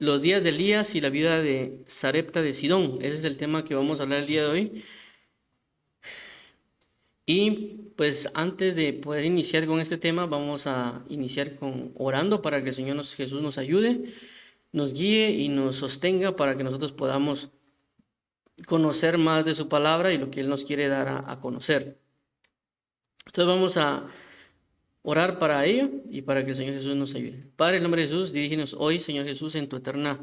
los días de Elías y la vida de Sarepta de Sidón. Ese es el tema que vamos a hablar el día de hoy. Y pues antes de poder iniciar con este tema, vamos a iniciar con orando para que el Señor Jesús nos ayude, nos guíe y nos sostenga para que nosotros podamos conocer más de su palabra y lo que Él nos quiere dar a conocer. Entonces vamos a orar para ello y para que el Señor Jesús nos ayude. Padre, en el nombre de Jesús, dirígenos hoy, Señor Jesús, en tu eterna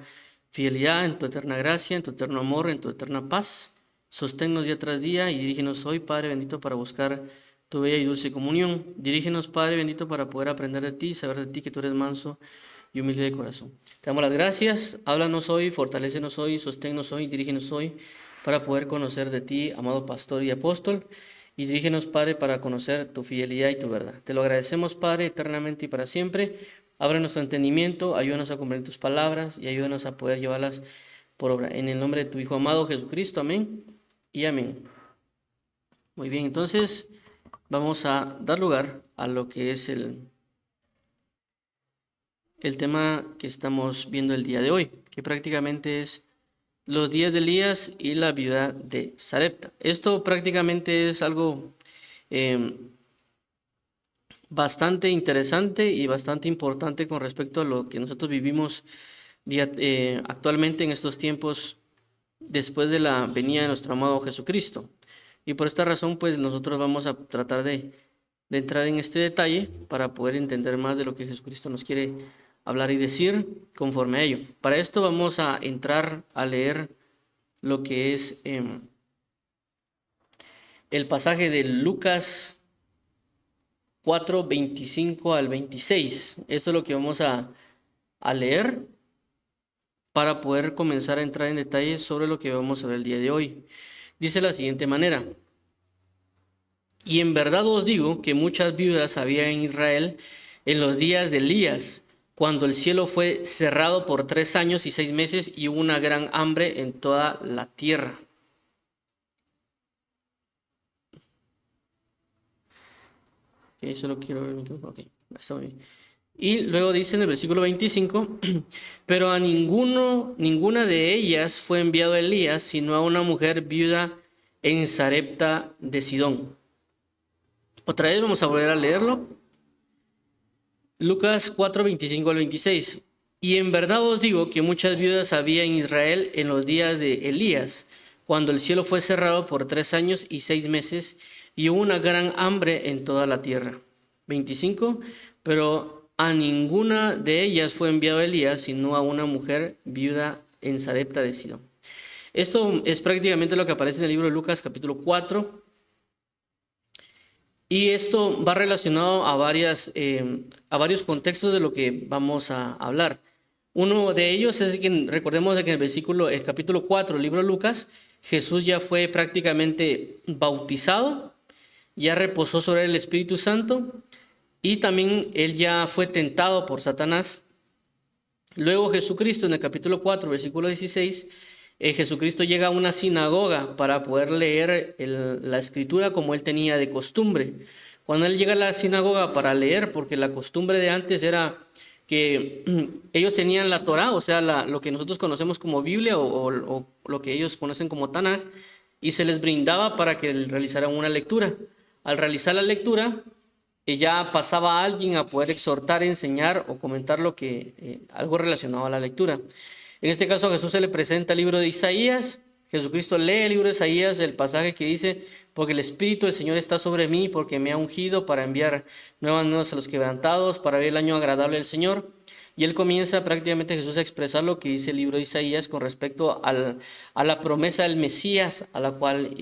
fidelidad, en tu eterna gracia, en tu eterno amor, en tu eterna paz. Sosténnos día tras día y dirígenos hoy, Padre bendito, para buscar tu bella y dulce comunión. Dirígenos, Padre bendito, para poder aprender de ti, saber de ti que tú eres manso y humilde de corazón. Te damos las gracias, háblanos hoy, fortalécenos hoy, sosténnos hoy, dirígenos hoy, para poder conocer de ti, amado pastor y apóstol. Y dirígenos, Padre, para conocer tu fidelidad y tu verdad. Te lo agradecemos, Padre, eternamente y para siempre. Abre nuestro entendimiento, ayúdanos a comprender tus palabras y ayúdanos a poder llevarlas por obra. En el nombre de tu Hijo amado Jesucristo, amén y amén. Muy bien, entonces vamos a dar lugar a lo que es el tema que estamos viendo el día de hoy, que prácticamente es los días de Elías y la viuda de Sarepta. Esto prácticamente es algo bastante interesante y bastante importante con respecto a lo que nosotros vivimos actualmente en estos tiempos después de la venida de nuestro amado Jesucristo. Y por esta razón, pues nosotros vamos a tratar de entrar en este detalle para poder entender más de lo que Jesucristo nos quiere hablar y decir conforme a ello. Para esto vamos a entrar a leer lo que es el pasaje de Lucas 4, 25 al 26. Esto es lo que vamos a leer para poder comenzar a entrar en detalles sobre lo que vamos a ver el día de hoy. Dice de la siguiente manera: y en verdad os digo que muchas viudas había en Israel en los días de Elías, cuando el cielo fue cerrado por 3 años y 6 meses y hubo una gran hambre en toda la tierra. Okay, solo quiero ver. Okay, está bien. Y luego dice en el versículo 25, pero a ninguna de ellas fue enviado Elías, sino a una mujer viuda en Sarepta de Sidón. Otra vez vamos a volver a leerlo. Lucas 4, 25 al 26. Y en verdad os digo que muchas viudas había en Israel en los días de Elías, cuando el cielo fue cerrado por 3 años y 6 meses, y hubo una gran hambre en toda la tierra. 25. Pero a ninguna de ellas fue enviado Elías, sino a una mujer viuda en Sarepta de Sidón. Esto es prácticamente lo que aparece en el libro de Lucas, capítulo 4. Y esto va relacionado a varios contextos de lo que vamos a hablar. Uno de ellos es que recordemos que en el capítulo 4 del libro de Lucas, Jesús ya fue prácticamente bautizado, ya reposó sobre el Espíritu Santo y también él ya fue tentado por Satanás. Luego Jesucristo en el capítulo 4, versículo 16, Jesucristo llega a una sinagoga para poder leer la escritura como él tenía de costumbre. Cuando él llega a la sinagoga para leer, porque la costumbre de antes era que ellos tenían la Torá, o sea, lo que nosotros conocemos como Biblia o lo que ellos conocen como Tanaj, y se les brindaba para que realizaran una lectura. Al realizar la lectura, ya pasaba a alguien a poder exhortar, enseñar o comentar algo relacionado a la lectura. En este caso a Jesús se le presenta el libro de Isaías. Jesucristo lee el libro de Isaías, el pasaje que dice: porque el Espíritu del Señor está sobre mí, porque me ha ungido para enviar nuevas nuevas a los quebrantados, para ver el año agradable del Señor. Y él comienza prácticamente Jesús a expresar lo que dice el libro de Isaías con respecto a la promesa del Mesías a la cual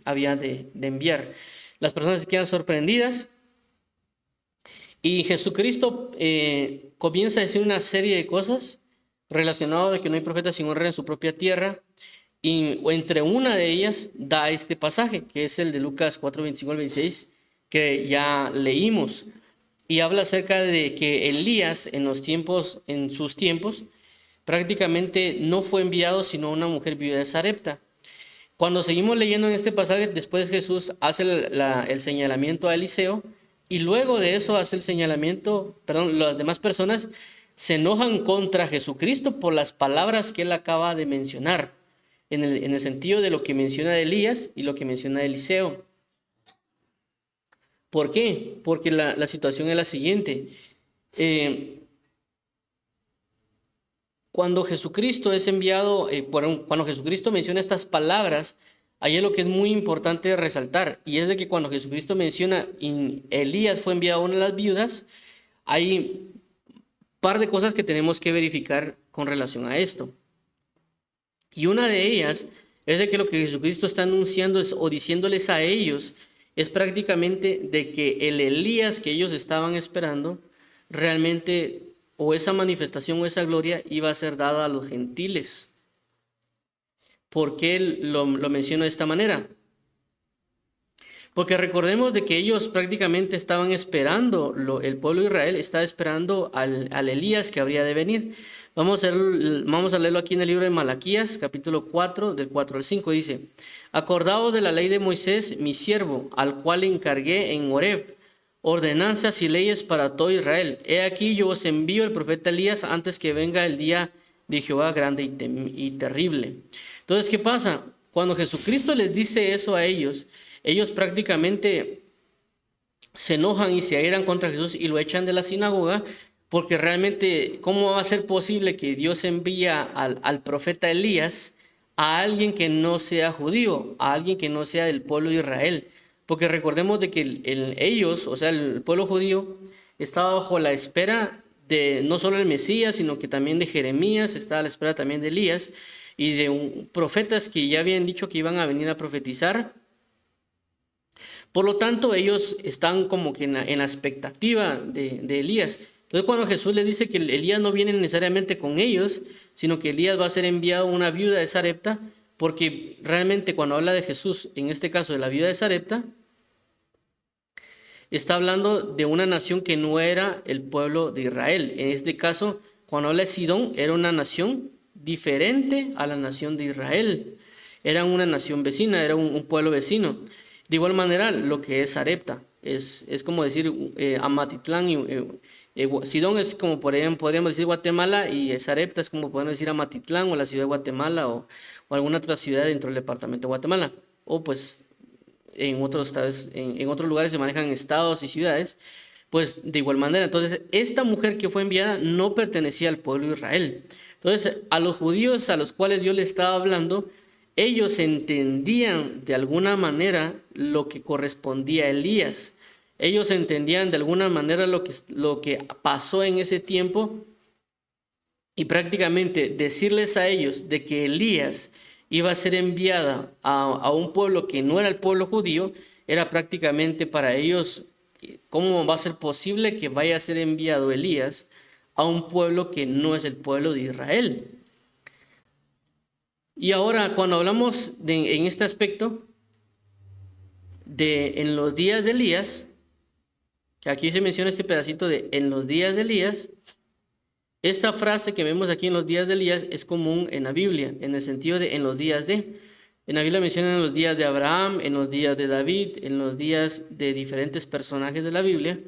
había de enviar. Las personas se quedan sorprendidas y Jesucristo comienza a decir una serie de cosas relacionadas de que no hay profeta sin honra en su propia tierra, y entre una de ellas da este pasaje que es el de Lucas 4, 25 al 26 que ya leímos, y habla acerca de que Elías en sus tiempos prácticamente no fue enviado sino una mujer viuda de Sarepta. Cuando seguimos leyendo en este pasaje, después Jesús hace el señalamiento a Eliseo, y luego de eso hace el señalamiento, las demás personas se enojan contra Jesucristo por las palabras que él acaba de mencionar, en el sentido de lo que menciona de Elías y lo que menciona de Eliseo. ¿Por qué? Porque la situación es la siguiente. Cuando Jesucristo es enviado, cuando Jesucristo menciona estas palabras, ahí es lo que es muy importante resaltar, y es de que cuando Jesucristo menciona, Elías fue enviado a una de las viudas, hay un par de cosas que tenemos que verificar con relación a esto. Y una de ellas es de que lo que Jesucristo está anunciando o diciéndoles a ellos es prácticamente de que el Elías que ellos estaban esperando realmente, o esa manifestación o esa gloria, iba a ser dada a los gentiles. ¿Por qué lo menciono de esta manera? Porque recordemos de que ellos prácticamente estaban esperando, el pueblo de Israel estaba esperando al Elías que habría de venir. Vamos a leerlo aquí en el libro de Malaquías, capítulo 4, del 4 al 5. Dice: acordaos de la ley de Moisés, mi siervo, al cual encargué en Horeb, ordenanzas y leyes para todo Israel. He aquí yo os envío el profeta Elías antes que venga el día de Jehová grande y terrible. Entonces, ¿qué pasa? Cuando Jesucristo les dice eso a ellos prácticamente se enojan y se airan contra Jesús y lo echan de la sinagoga, porque realmente, ¿cómo va a ser posible que Dios envía al profeta Elías a alguien que no sea judío, a alguien que no sea del pueblo de Israel? Porque recordemos de que ellos, o sea, el pueblo judío, estaba bajo la espera de no solo el Mesías, sino que también de Jeremías, estaba a la espera también de Elías y de profetas que ya habían dicho que iban a venir a profetizar. Por lo tanto, ellos están como que en la expectativa de Elías. Entonces, cuando Jesús les dice que Elías no viene necesariamente con ellos, sino que Elías va a ser enviado a una viuda de Sarepta, porque realmente cuando habla de Jesús, en este caso de la viuda de Sarepta, está hablando de una nación que no era el pueblo de Israel. En este caso, cuando habla de Sidón, era una nación diferente a la nación de Israel. Era una nación vecina, era un pueblo vecino. De igual manera, lo que es Sarepta es como decir Amatitlán Sidón es como podríamos decir Guatemala, y Sarepta es como podemos decir Amatitlán o la ciudad de Guatemala o alguna otra ciudad dentro del departamento de Guatemala. O pues en otros estados, en otros lugares se manejan estados y ciudades, pues de igual manera. Entonces, esta mujer que fue enviada no pertenecía al pueblo de Israel. Entonces, a los judíos a los cuales Dios le estaba hablando, ellos entendían de alguna manera lo que correspondía a Elías. Ellos entendían de alguna manera lo que pasó en ese tiempo, y prácticamente decirles a ellos de que Elías iba a ser enviada a un pueblo que no era el pueblo judío, era prácticamente para ellos, ¿cómo va a ser posible que vaya a ser enviado Elías a un pueblo que no es el pueblo de Israel? Y ahora, cuando hablamos en este aspecto, en los días de Elías, que aquí se menciona este pedacito de en los días de Elías, esta frase que vemos aquí en los días de Elías es común en la Biblia, en el sentido de en los días de. En la Biblia mencionan en los días de Abraham, en los días de David, en los días de diferentes personajes de la Biblia,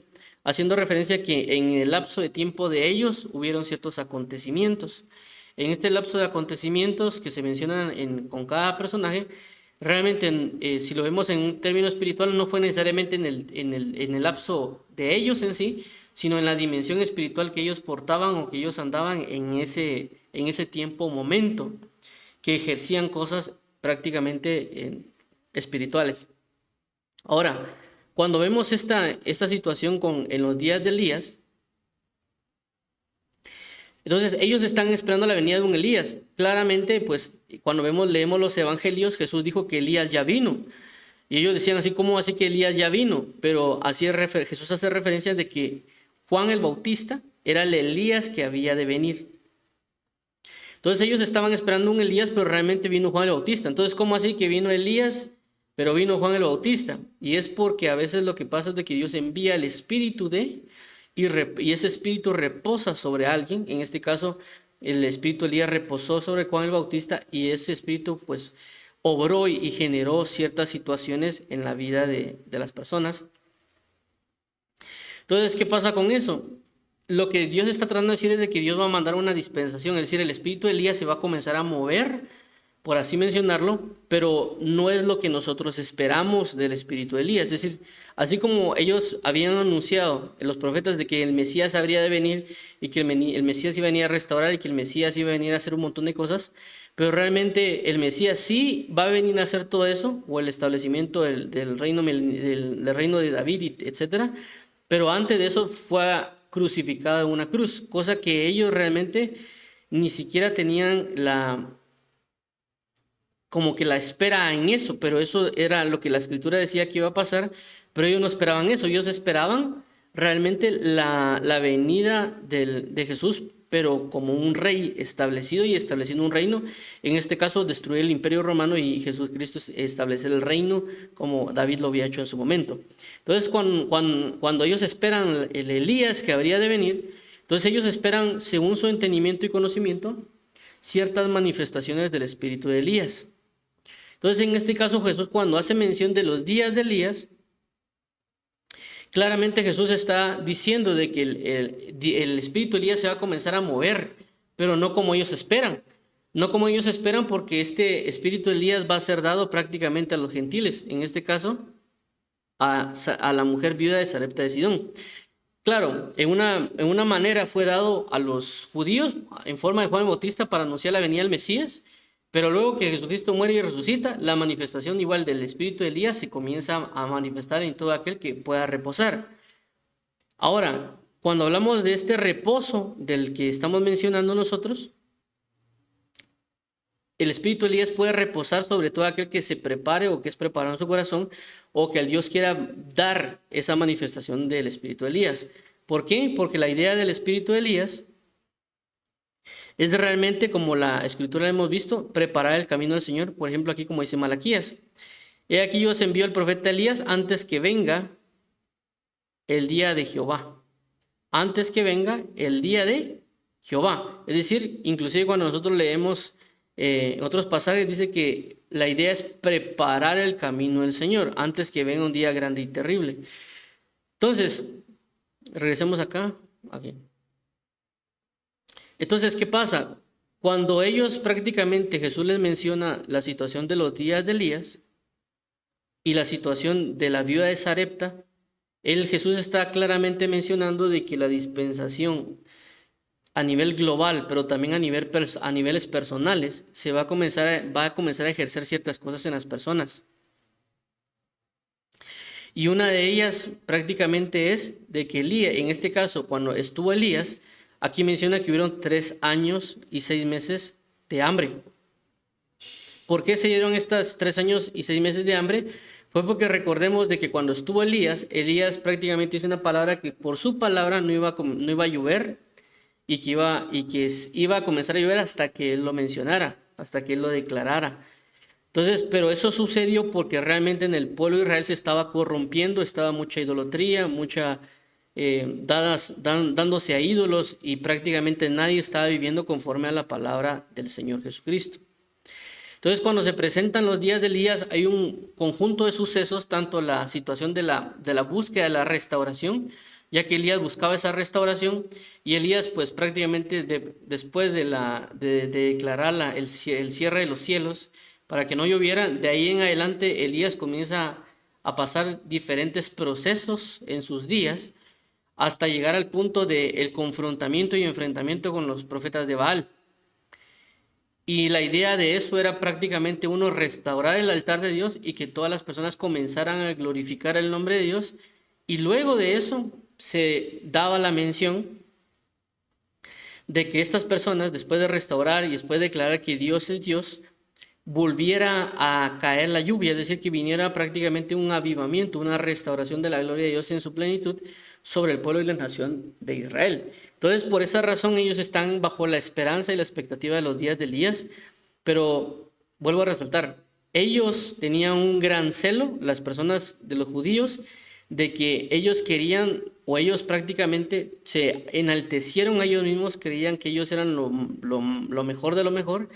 haciendo referencia a que en el lapso de tiempo de ellos hubieron ciertos acontecimientos. En este lapso de acontecimientos que se mencionan con cada personaje, realmente si lo vemos en un término espiritual, no fue necesariamente en el lapso de ellos en sí, sino en la dimensión espiritual que ellos portaban o que ellos andaban en ese tiempo o momento, que ejercían cosas prácticamente espirituales. Ahora, cuando vemos esta situación en los días de Elías, entonces ellos están esperando la venida de un Elías. Claramente, pues cuando leemos los evangelios, Jesús dijo que Elías ya vino. Y ellos decían así, ¿cómo así que Elías ya vino? Pero Jesús hace referencia de que Juan el Bautista era el Elías que había de venir. Entonces ellos estaban esperando un Elías, pero realmente vino Juan el Bautista. Entonces, ¿cómo así que vino Elías, pero vino Juan el Bautista? Y es porque a veces lo que pasa es de que Dios envía el espíritu y ese espíritu reposa sobre alguien. En este caso, el espíritu Elías reposó sobre Juan el Bautista, y ese espíritu pues obró y generó ciertas situaciones en la vida de las personas. Entonces, ¿qué pasa con eso? lo que Dios está tratando de decir es de que Dios va a mandar una dispensación, es decir, el espíritu de Elías se va a comenzar a mover, por así mencionarlo, pero no es lo que nosotros esperamos del espíritu de Elías. Es decir, así como ellos habían anunciado, los profetas, de que el Mesías habría de venir y que el Mesías iba a venir a restaurar y que el Mesías iba a venir a hacer un montón de cosas, pero realmente el Mesías sí va a venir a hacer todo eso, o el establecimiento del reino, del reino de David, etcétera, pero antes de eso fue crucificado en una cruz, cosa que ellos realmente ni siquiera tenían como que la espera en eso, pero eso era lo que la escritura decía que iba a pasar, pero ellos no esperaban eso, ellos esperaban realmente la venida de Jesús, pero como un rey establecido y estableciendo un reino, en este caso destruir el imperio romano y Jesucristo establecer el reino como David lo había hecho en su momento. Entonces cuando ellos esperan el Elías que habría de venir, entonces ellos esperan, según su entendimiento y conocimiento, ciertas manifestaciones del espíritu de Elías. Entonces, en este caso, Jesús, cuando hace mención de los días de Elías, claramente Jesús está diciendo de que el espíritu de Elías se va a comenzar a mover, pero no como ellos esperan. No como ellos esperan, porque este espíritu de Elías va a ser dado prácticamente a los gentiles, en este caso, a la mujer viuda de Sarepta de Sidón. Claro, en una manera fue dado a los judíos en forma de Juan Bautista para anunciar la venida del Mesías, pero luego que Jesucristo muere y resucita, la manifestación igual del espíritu de Elías se comienza a manifestar en todo aquel que pueda reposar. Ahora, cuando hablamos de este reposo del que estamos mencionando nosotros, el espíritu de Elías puede reposar sobre todo aquel que se prepare o que es preparado en su corazón, o que el Dios quiera dar esa manifestación del espíritu de Elías. ¿Por qué? Porque la idea del espíritu de Elías es realmente, como la escritura hemos visto, preparar el camino del Señor. Por ejemplo, aquí como dice Malaquías: he aquí yo os envío el profeta Elías antes que venga el día de Jehová. Antes que venga el día de Jehová. Es decir, inclusive cuando nosotros leemos otros pasajes, dice que la idea es preparar el camino del Señor antes que venga un día grande y terrible. Entonces, regresemos acá. Aquí. Entonces, ¿qué pasa? Cuando ellos prácticamente, Jesús les menciona la situación de los días de Elías y la situación de la viuda de Sarepta, Jesús está claramente mencionando de que la dispensación a nivel global, pero también a niveles personales, va a comenzar a ejercer ciertas cosas en las personas. Y una de ellas prácticamente es de que Elías, en este caso, cuando estuvo Elías, aquí menciona que hubieron 3 años y 6 meses de hambre. ¿Por qué se dieron estos 3 años y 6 meses de hambre? Fue porque recordemos de que cuando estuvo Elías prácticamente dice una palabra que por su palabra no iba a llover y que iba a comenzar a llover hasta que él lo mencionara, hasta que él lo declarara. Entonces, pero eso sucedió porque realmente en el pueblo de Israel se estaba corrompiendo, estaba mucha idolatría, dándose a ídolos, y prácticamente nadie estaba viviendo conforme a la palabra del Señor Jesucristo. Entonces, cuando se presentan los días de Elías, hay un conjunto de sucesos, tanto la situación de la búsqueda de la restauración, ya que Elías buscaba esa restauración, y Elías pues prácticamente después de declarar el cierre de los cielos para que no lloviera, de ahí en adelante Elías comienza a pasar diferentes procesos en sus días hasta llegar al punto del confrontamiento y enfrentamiento con los profetas de Baal. Y la idea de eso era prácticamente restaurar el altar de Dios y que todas las personas comenzaran a glorificar el nombre de Dios. Y luego de eso se daba la mención de que estas personas, después de restaurar y después de declarar que Dios es Dios, volviera a caer la lluvia, es decir, que viniera prácticamente un avivamiento, una restauración de la gloria de Dios en su plenitud sobre el pueblo y la nación de Israel. Entonces, por esa razón ellos están bajo la esperanza y la expectativa de los días de Elías, pero vuelvo a resaltar, ellos tenían un gran celo, las personas de los judíos, de que ellos querían, o ellos prácticamente se enaltecieron a ellos mismos, creían que ellos eran lo mejor de lo mejor,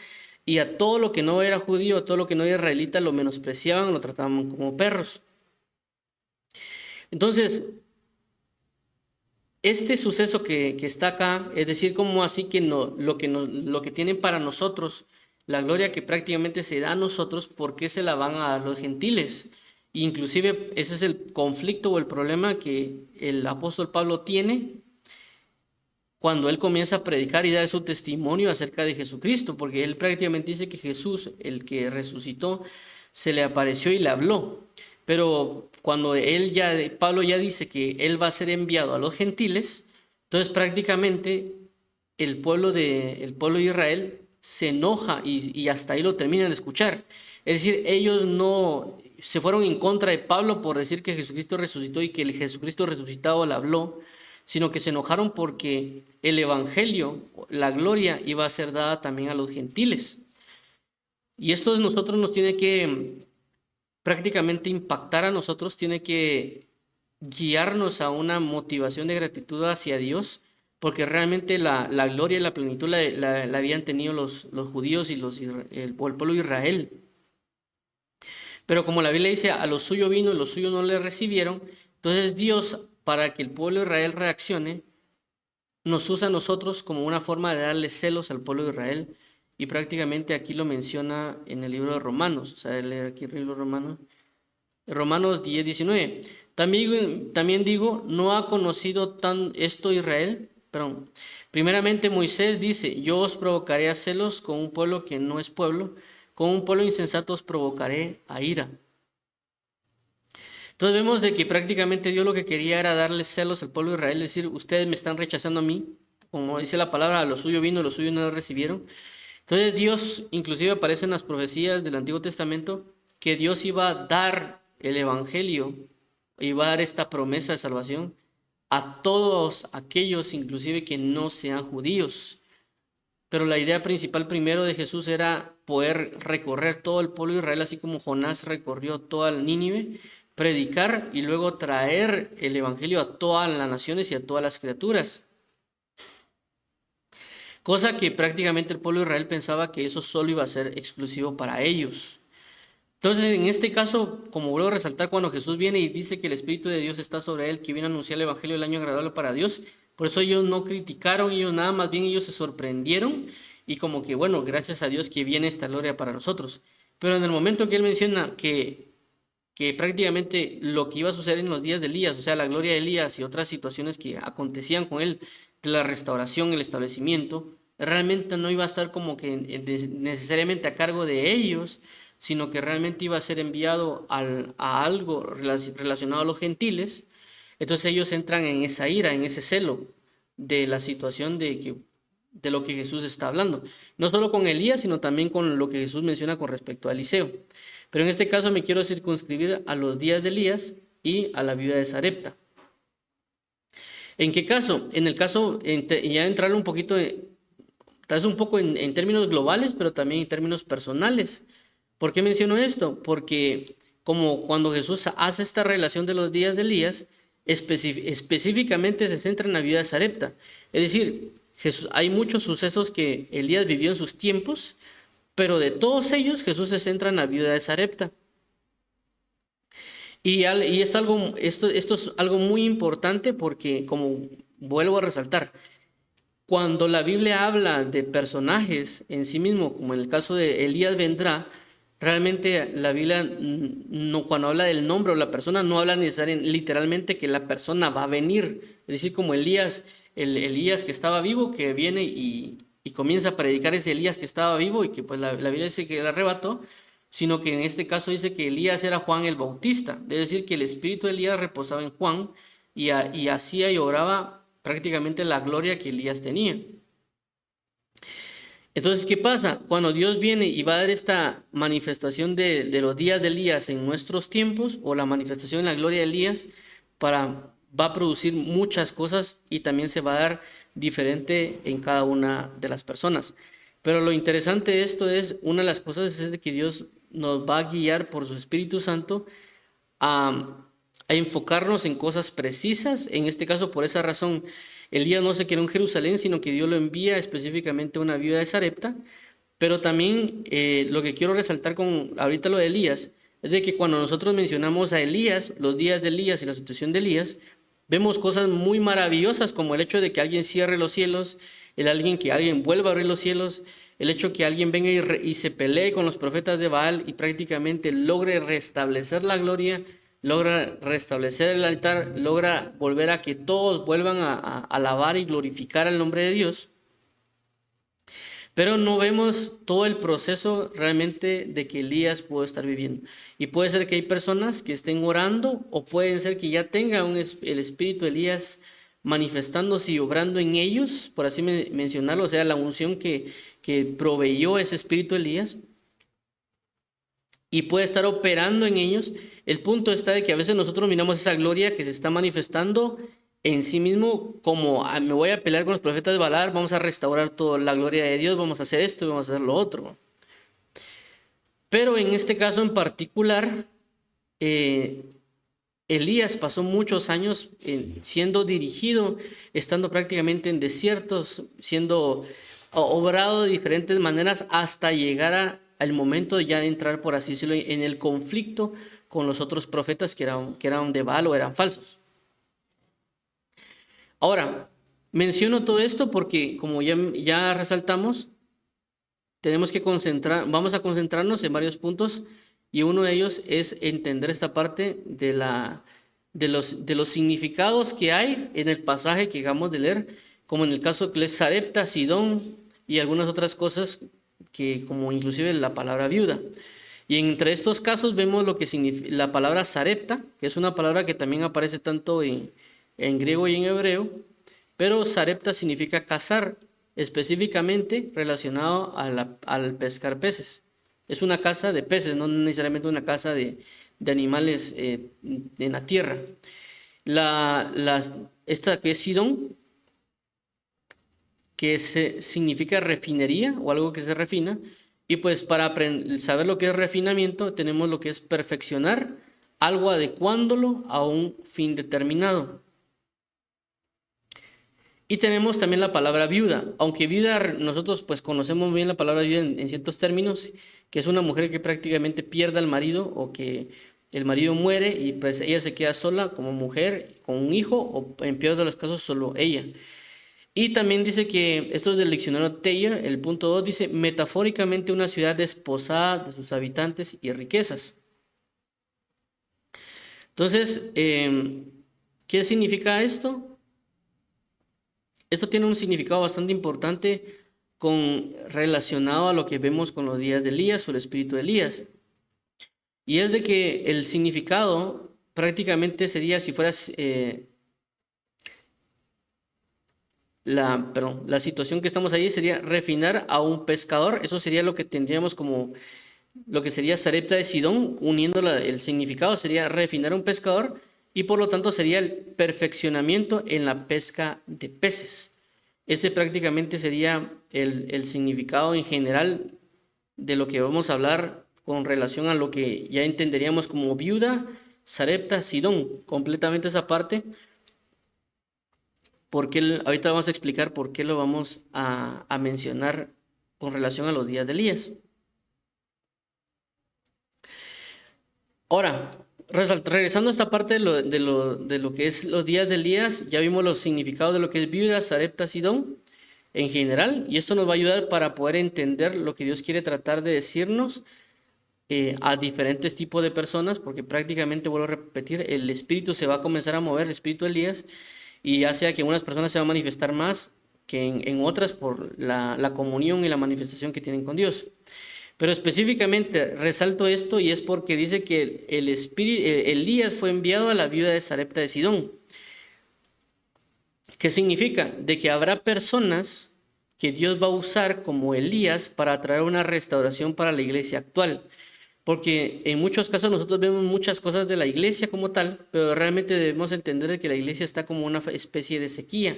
y a todo lo que no era judío, a todo lo que no era israelita, lo menospreciaban, lo trataban como perros. Entonces, este suceso que está acá, es decir, como así que no, lo que tienen para nosotros, la gloria que prácticamente se da a nosotros, ¿por qué se la van a dar los gentiles? Inclusive ese es el conflicto o el problema que el apóstol Pablo tiene cuando él comienza a predicar y dar su testimonio acerca de Jesucristo, porque él prácticamente dice que Jesús, el que resucitó, se le apareció y le habló. Pero cuando Pablo ya dice que él va a ser enviado a los gentiles, entonces prácticamente el pueblo de Israel se enoja y hasta ahí lo terminan de escuchar. Es decir, ellos no se fueron en contra de Pablo por decir que Jesucristo resucitó y que el Jesucristo resucitado le habló, sino que se enojaron porque el evangelio, la gloria, iba a ser dada también a los gentiles. Y esto nosotros nos tiene que prácticamente impactar a nosotros, tiene que guiarnos a una motivación de gratitud hacia Dios, porque realmente la gloria y la plenitud la habían tenido los judíos y el pueblo de Israel. Pero como la Biblia dice, a lo suyo vino y los suyos no le recibieron, entonces Dios, para que el pueblo de Israel reaccione, nos usa a nosotros como una forma de darle celos al pueblo de Israel, y prácticamente aquí lo menciona en el libro de Romanos. O sea, leer aquí el libro de Romanos 10, 19. También digo, ¿no ha conocido esto Israel? Perdón. Primeramente Moisés dice, yo os provocaré a celos con un pueblo que no es pueblo, con un pueblo insensato os provocaré a ira. Entonces vemos de que prácticamente Dios lo que quería era darle celos al pueblo de Israel, decir, ustedes me están rechazando a mí, como dice la palabra, a lo suyo vino, a lo suyo no lo recibieron. Entonces Dios, inclusive aparece en las profecías del Antiguo Testamento, que Dios iba a dar el evangelio, iba a dar esta promesa de salvación a todos aquellos, inclusive que no sean judíos. Pero la idea principal primero de Jesús era poder recorrer todo el pueblo de Israel, así como Jonás recorrió toda el Nínive, predicar y luego traer el evangelio a todas las naciones y a todas las criaturas. Cosa que prácticamente el pueblo de Israel pensaba que eso solo iba a ser exclusivo para ellos. Entonces, en este caso, como vuelvo a resaltar, cuando Jesús viene y dice que el Espíritu de Dios está sobre él, que viene a anunciar el Evangelio del año agradable para Dios, por eso ellos no criticaron, ellos nada, más bien ellos se sorprendieron y como que, bueno, gracias a Dios que viene esta gloria para nosotros. Pero en el momento que él menciona que prácticamente lo que iba a suceder en los días de Elías, o sea, la gloria de Elías y otras situaciones que acontecían con él, de la restauración, el establecimiento, realmente no iba a estar como que necesariamente a cargo de ellos, sino que realmente iba a ser enviado a algo relacionado a los gentiles. Entonces ellos entran en esa ira, en ese celo de la situación de lo que Jesús está hablando. No solo con Elías, sino también con lo que Jesús menciona con respecto a Eliseo. Pero en este caso me quiero circunscribir a los días de Elías y a la viuda de Sarepta. ¿En qué caso? En el caso, ya entrar un poquito, tal vez un poco en términos globales, pero también en términos personales. ¿Por qué menciono esto? Porque como cuando Jesús hace esta relación de los días de Elías, específicamente se centra en la viuda de Sarepta. Es decir, hay muchos sucesos que Elías vivió en sus tiempos, pero de todos ellos Jesús se centra en la viuda de Sarepta. Y esto es algo muy importante porque, como vuelvo a resaltar, cuando la Biblia habla de personajes en sí mismo, como en el caso de Elías vendrá, realmente la Biblia, no, cuando habla del nombre o la persona, no habla necesariamente, literalmente que la persona va a venir. Es decir, como Elías, el Elías que estaba vivo, que viene y comienza a predicar ese Elías que estaba vivo y que pues la Biblia dice que le arrebató, sino que en este caso dice que Elías era Juan el Bautista. Es decir, que el espíritu de Elías reposaba en Juan y hacía y obraba prácticamente la gloria que Elías tenía. Entonces, ¿qué pasa? Cuando Dios viene y va a dar esta manifestación de los días de Elías en nuestros tiempos, o la manifestación en la gloria de Elías, va a producir muchas cosas y también se va a dar diferente en cada una de las personas. Pero lo interesante de esto es, una de las cosas es de que Dios nos va a guiar por su Espíritu Santo a enfocarnos en cosas precisas. En este caso, por esa razón, Elías no se quedó en Jerusalén, sino que Dios lo envía específicamente a una viuda de Sarepta. Pero también lo que quiero resaltar con ahorita lo de Elías, es de que cuando nosotros mencionamos a Elías, los días de Elías y la situación de Elías, Vemos cosas muy maravillosas como el hecho de que alguien cierre los cielos, que alguien vuelva a abrir los cielos, el hecho que alguien venga y se pelee con los profetas de Baal y prácticamente logre restablecer la gloria, logra restablecer el altar, logra volver a que todos vuelvan a alabar y glorificar el nombre de Dios. Pero no vemos todo el proceso realmente de que Elías pudo estar viviendo. Y puede ser que hay personas que estén orando o puede ser que ya tengan el espíritu de Elías manifestándose y obrando en ellos, por así mencionarlo, o sea, la unción que proveyó ese espíritu de Elías y puede estar operando en ellos. El punto está de que a veces nosotros miramos esa gloria que se está manifestando en sí mismo como me voy a pelear con los profetas de Baal, vamos a restaurar toda la gloria de Dios, vamos a hacer esto y vamos a hacer lo otro. Pero en este caso en particular, Elías pasó muchos años siendo dirigido, estando prácticamente en desiertos, siendo obrado de diferentes maneras hasta llegar al momento de ya entrar, por así decirlo, en el conflicto con los otros profetas que eran de Baal o eran falsos. Ahora, menciono todo esto porque, como ya resaltamos, vamos a concentrarnos en varios puntos y uno de ellos es entender esta parte de los significados que hay en el pasaje que acabamos de leer, como en el caso de Sarepta, Sidón y algunas otras cosas como inclusive la palabra viuda. Y entre estos casos vemos lo que significa la palabra Sarepta, que es una palabra que también aparece tanto en griego y en hebreo, pero Sarepta significa cazar, específicamente relacionado al pescar peces. Es una caza de peces, no necesariamente una caza de animales en la tierra. Esta que es Sidón, que significa refinería o algo que se refina, y pues para saber lo que es refinamiento tenemos lo que es perfeccionar algo adecuándolo a un fin determinado. Y tenemos también la palabra viuda, aunque viuda nosotros pues conocemos bien la palabra viuda en ciertos términos, que es una mujer que prácticamente pierde al marido o que el marido muere y pues ella se queda sola como mujer con un hijo o en peor de los casos solo ella. Y también dice que, esto es del diccionario Thayer, el punto 2 dice metafóricamente una ciudad desposada de sus habitantes y riquezas. Entonces, ¿qué significa esto? Esto tiene un significado bastante importante relacionado a lo que vemos con los días de Elías o el espíritu de Elías. Y es de que el significado prácticamente sería, si fueras la situación que estamos ahí sería refinar a un pescador. Eso sería lo que tendríamos como lo que sería Sarepta de Sidón, uniendo el significado sería refinar a un pescador y por lo tanto sería el perfeccionamiento en la pesca de peces. Este prácticamente sería el significado en general de lo que vamos a hablar con relación a lo que ya entenderíamos como viuda, Sarepta, Sidón, completamente esa parte. Ahorita vamos a explicar por qué lo vamos a mencionar con relación a los días de Elías. Ahora, regresando a esta parte de lo que es los días de Elías, ya vimos los significados de lo que es viuda, Sarepta, Sidón en general, y esto nos va a ayudar para poder entender lo que Dios quiere tratar de decirnos a diferentes tipos de personas, porque prácticamente, vuelvo a repetir, el espíritu se va a comenzar a mover, el espíritu de Elías, y ya sea que en unas personas se va a manifestar más que en otras por la comunión y la manifestación que tienen con Dios. Pero específicamente resalto esto y es porque dice que Elías fue enviado a la viuda de Sarepta de Sidón. ¿Qué significa? De que habrá personas que Dios va a usar como Elías para traer una restauración para la iglesia actual. Porque en muchos casos nosotros vemos muchas cosas de la iglesia como tal, pero realmente debemos entender que la iglesia está como una especie de sequía,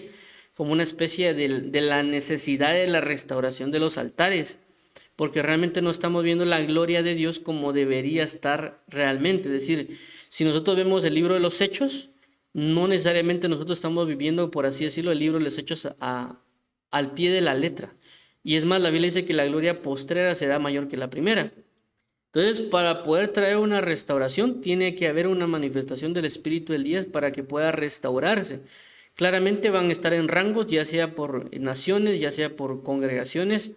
como una especie de la necesidad de la restauración de los altares, porque realmente no estamos viendo la gloria de Dios como debería estar realmente. Es decir, si nosotros vemos el libro de los Hechos, no necesariamente nosotros estamos viviendo, por así decirlo, el libro de los Hechos al pie de la letra. Y es más, la Biblia dice que la gloria postrera será mayor que la primera. Entonces, para poder traer una restauración, tiene que haber una manifestación del espíritu de Elías para que pueda restaurarse. Claramente van a estar en rangos, ya sea por naciones, ya sea por congregaciones,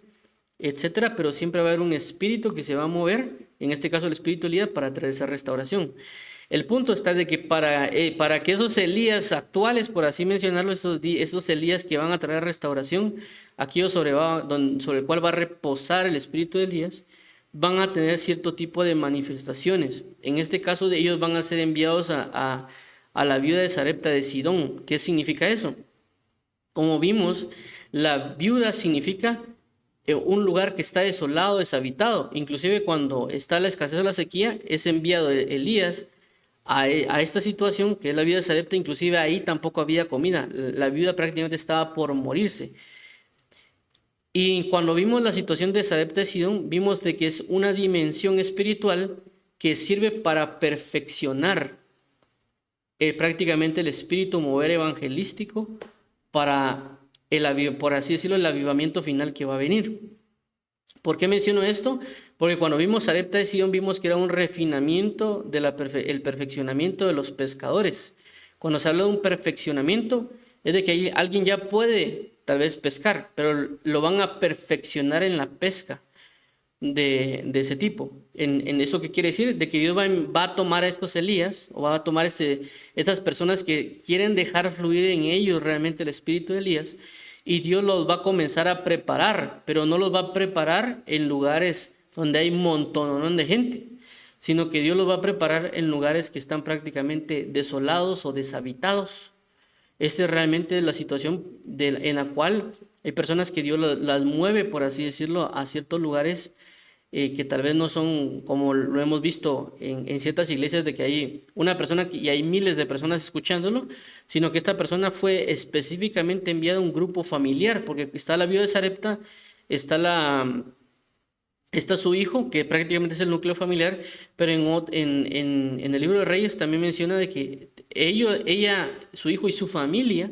etcétera, pero siempre va a haber un espíritu que se va a mover, en este caso el espíritu de Elías, para traer esa restauración. El punto está de que para que esos Elías actuales, por así mencionarlo, esos Elías que van a traer restauración, aquellos sobre el cual va a reposar el espíritu de Elías, van a tener cierto tipo de manifestaciones. En este caso, ellos van a ser enviados a la viuda de Sarepta de Sidón. ¿Qué significa eso? Como vimos, la viuda significa un lugar que está desolado, deshabitado. Inclusive cuando está la escasez o la sequía, es enviado Elías a esta situación, que es la viuda de Sarepta. Inclusive ahí tampoco había comida. La viuda prácticamente estaba por morirse. Y cuando vimos la situación de Sarepta de Sidón, vimos de que es una dimensión espiritual que sirve para perfeccionar prácticamente el espíritu mover evangelístico para por así decirlo, el avivamiento final que va a venir. ¿Por qué menciono esto? Porque cuando vimos Sarepta de Sidón vimos que era un refinamiento el perfeccionamiento de los pescadores. Cuando se habla de un perfeccionamiento es de que alguien ya puede tal vez pescar, pero lo van a perfeccionar en la pesca de ese tipo. En eso que quiere decir, de que Dios va a tomar a estos Elías, o va a tomar estas personas que quieren dejar fluir en ellos realmente el espíritu de Elías, y Dios los va a comenzar a preparar, pero no los va a preparar en lugares donde hay un montón de gente, sino que Dios los va a preparar en lugares que están prácticamente desolados o deshabitados. Esta es realmente la situación en la cual hay personas que Dios las mueve, por así decirlo, a ciertos lugares que tal vez no son como lo hemos visto en ciertas iglesias, de que hay una persona y hay miles de personas escuchándolo, sino que esta persona fue específicamente enviada a un grupo familiar, porque está la viuda de Sarepta, está su hijo, que prácticamente es el núcleo familiar, pero en el libro de Reyes también menciona de que su hijo y su familia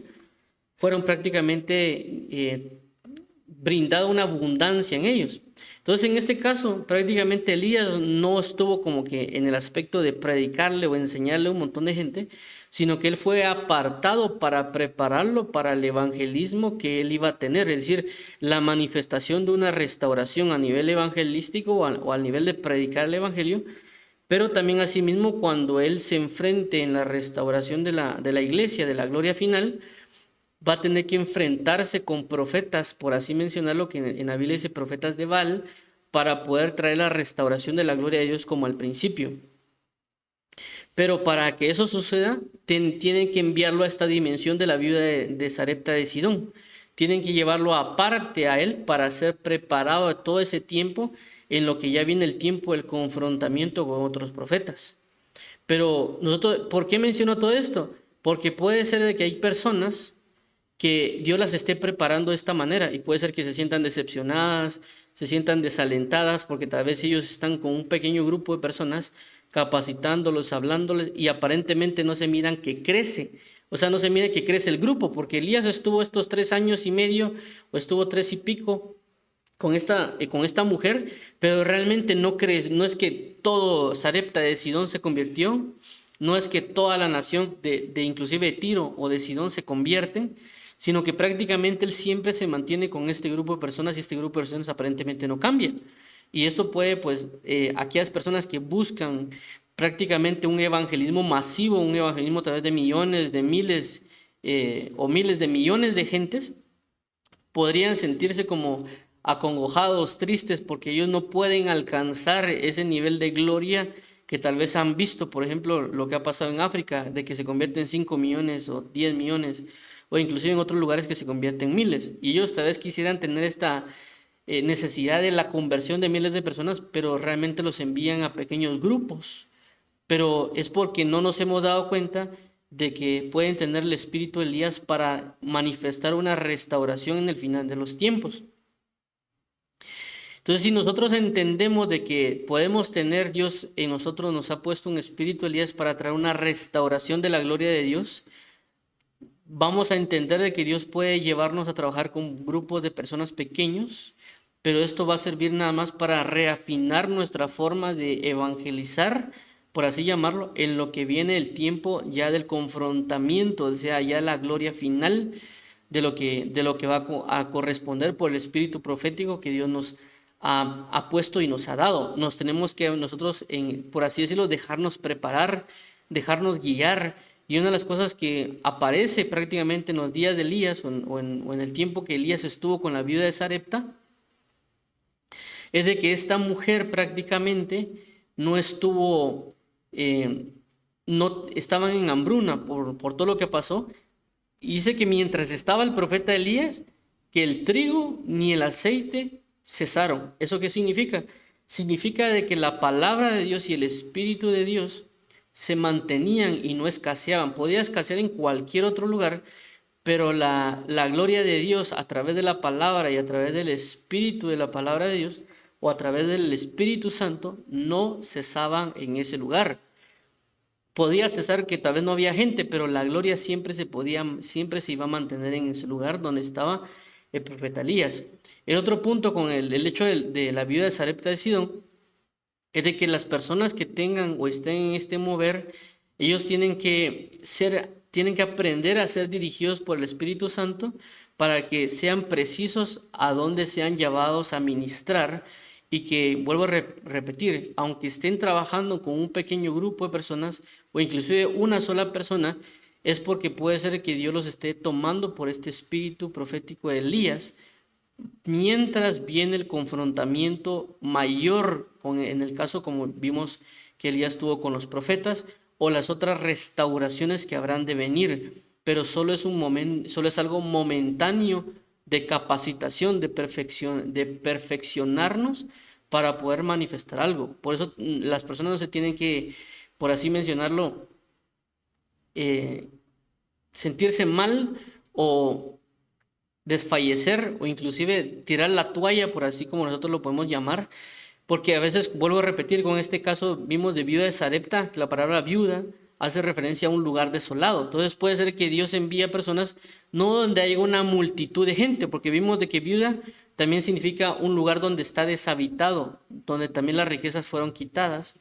fueron prácticamente brindada una abundancia en ellos. Entonces, en este caso, prácticamente Elías no estuvo como que en el aspecto de predicarle o enseñarle a un montón de gente, sino que él fue apartado para prepararlo para el evangelismo que él iba a tener, es decir, la manifestación de una restauración a nivel evangelístico o al nivel de predicar el evangelio, pero también asimismo cuando él se enfrente en la restauración de la iglesia, de la gloria final, va a tener que enfrentarse con profetas, por así mencionarlo, que en la Biblia dice profetas de Baal, para poder traer la restauración de la gloria de Dios como al principio. Pero para que eso suceda, tienen que enviarlo a esta dimensión de la viuda de Sarepta de Sidón. Tienen que llevarlo aparte a él para ser preparado todo ese tiempo en lo que ya viene el tiempo del confrontamiento con otros profetas. Pero ¿por qué menciono todo esto? Porque puede ser de que hay personas que Dios las esté preparando de esta manera y puede ser que se sientan decepcionadas, se sientan desalentadas porque tal vez ellos están con un pequeño grupo de personas capacitándolos, hablándoles y aparentemente no se miran que crece, o sea, no se mira que crece el grupo, porque Elías estuvo estos 3 años y medio o estuvo 3 y pico con esta mujer, pero realmente no crece, no es que todo Sarepta de Sidón se convirtió, no es que toda la nación de inclusive Tiro o de Sidón se convierten, sino que prácticamente él siempre se mantiene con este grupo de personas y este grupo de personas aparentemente no cambia. Y esto puede, pues, aquellas personas que buscan prácticamente un evangelismo masivo, un evangelismo a través de millones, de miles o miles de millones de gentes, podrían sentirse como acongojados, tristes, porque ellos no pueden alcanzar ese nivel de gloria que tal vez han visto, por ejemplo, lo que ha pasado en África, de que se convierten 5 millones o 10 millones, o inclusive en otros lugares que se convierten en miles. Y ellos tal vez quisieran tener esta necesidad de la conversión de miles de personas, pero realmente los envían a pequeños grupos. Pero es porque no nos hemos dado cuenta de que pueden tener el espíritu de Elías para manifestar una restauración en el final de los tiempos. Entonces, si nosotros entendemos de que podemos tener, Dios en nosotros nos ha puesto un espíritu de Elías para traer una restauración de la gloria de Dios, vamos a entender de que Dios puede llevarnos a trabajar con grupos de personas pequeños pero esto va a servir nada más para reafinar nuestra forma de evangelizar, por así llamarlo, en lo que viene el tiempo ya del confrontamiento, o sea, ya la gloria final de lo que va a corresponder por el espíritu profético que Dios nos ha puesto y nos ha dado. Nos tenemos que nosotros, por así decirlo, dejarnos preparar, dejarnos guiar. Y una de las cosas que aparece prácticamente en los días de Elías o en el tiempo que Elías estuvo con la viuda de Sarepta, es de que esta mujer prácticamente no estuvo, no estaban en hambruna por todo lo que pasó. Y dice que mientras estaba el profeta Elías, que el trigo ni el aceite cesaron. ¿Eso qué significa? Significa de que la palabra de Dios y el Espíritu de Dios se mantenían y no escaseaban. Podía escasear en cualquier otro lugar, pero la gloria de Dios a través de la palabra y a través del Espíritu de la palabra de Dios o a través del Espíritu Santo no cesaban en ese lugar. Podía cesar que tal vez no había gente, pero la gloria siempre siempre se iba a mantener en ese lugar donde estaba el profeta Elías. El otro punto con el hecho de la viuda de Sarepta de Sidón es de que las personas que tengan o estén en este mover, ellos tienen que aprender a ser dirigidos por el Espíritu Santo para que sean precisos a dónde sean llevados a ministrar y que, vuelvo a repetir, aunque estén trabajando con un pequeño grupo de personas o inclusive una sola persona, es porque puede ser que Dios los esté tomando por este espíritu profético de Elías, mientras viene el confrontamiento mayor, en el caso como vimos que Elías tuvo con los profetas, o las otras restauraciones que habrán de venir, pero solo es un momento, solo es algo momentáneo de capacitación, de perfeccionarnos para poder manifestar algo. Por eso las personas no se tienen que, por así mencionarlo, eh, sentirse mal o desfallecer o inclusive tirar la toalla, por así como nosotros lo podemos llamar, porque a veces, vuelvo a repetir, con este caso vimos de viuda de Sarepta, que la palabra viuda hace referencia a un lugar desolado. Entonces puede ser que Dios envíe a personas no donde haya una multitud de gente, porque vimos de que viuda también significa un lugar donde está deshabitado, donde también las riquezas fueron quitadas.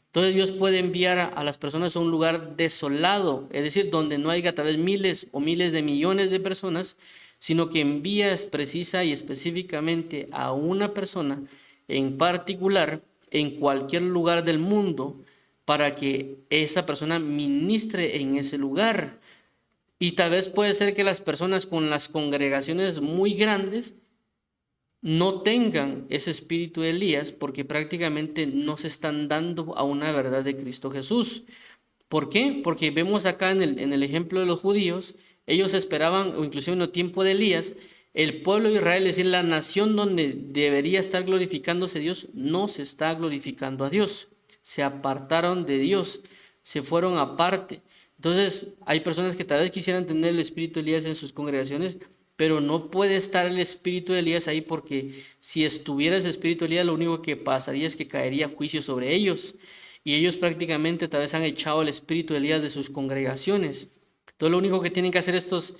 Entonces Dios puede enviar a las personas a un lugar desolado, es decir, donde no haya tal vez miles o miles de millones de personas, sino que envías precisa y específicamente a una persona en particular en cualquier lugar del mundo para que esa persona ministre en ese lugar. Y tal vez puede ser que las personas con las congregaciones muy grandes no tengan ese espíritu de Elías porque prácticamente no se están dando a una verdad de Cristo Jesús. ¿Por qué? Porque vemos acá en el ejemplo de los judíos, ellos esperaban, o inclusive en el tiempo de Elías, el pueblo de Israel, es decir, la nación donde debería estar glorificándose Dios, no se está glorificando a Dios. Se apartaron de Dios, se fueron aparte. Entonces, hay personas que tal vez quisieran tener el espíritu de Elías en sus congregaciones, pero no puede estar el espíritu de Elías ahí porque si estuviera ese espíritu de Elías, lo único que pasaría es que caería juicio sobre ellos. Y ellos prácticamente tal vez han echado el espíritu de Elías de sus congregaciones. Entonces lo único que tienen que hacer estos,